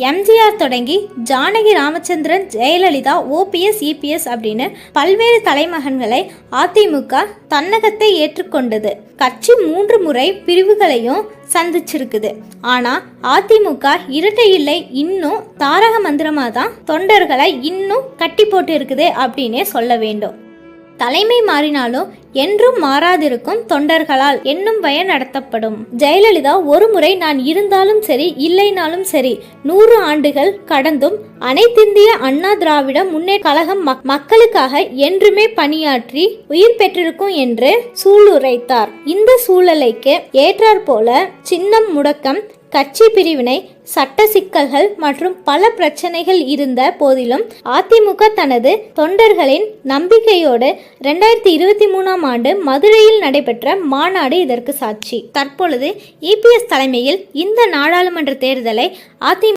எம்ஜிஆர் தொடங்கி Janaki Ramachandran, Jayalalithaa, OPS, EPS அப்படின்னு பல்வேறு தலைமகன்களை அதிமுக தன்னகத்தை ஏற்றுக்கொண்டது. கட்சி 3 முறை பிரிவுகளையும் சந்திச்சிருக்குது. ஆனா அதிமுக இரட்டை இல்லை இன்னும் தாரக மந்திரமா தான் தொண்டர்களை இன்னும் கட்டி போட்டு இருக்குது அப்படின்னே சொல்ல வேண்டும். தலைமை மாறினாலும் என்றும் மாறாதிருக்கும் தொண்டர்களால் என்னும் வய நடத்தப்படும். ஜெயலலிதா ஒரு முறை நான் இருந்தாலும் சரி இல்லைனாலும் சரி 100 ஆண்டுகள் கடந்தும் அனைத்திந்திய அண்ணா திராவிட முன்னேற்ற கழகம் மக்களுக்காக என்றுமே பணியாற்றி உயிர் பெற்றிருக்கும் என்று சூளுரைத்தார். இந்த சூழலைக்கு ஏற்றாற் போல சின்னம் முடக்கம், கட்சி பிரிவினை, சட்ட சிக்கல்கள் மற்றும் பல பிரச்சனைகள் இருந்த போதிலும் அதிமுக தனது தொண்டர்களின் நம்பிக்கையோடு 2023ஆம் ஆண்டு மதுரையில் நடைபெற்ற மாநாடு இதற்கு சாட்சி. தற்பொழுது இபிஎஸ் தலைமையில் இந்த நாடாளுமன்ற தேர்தலை அதிமுக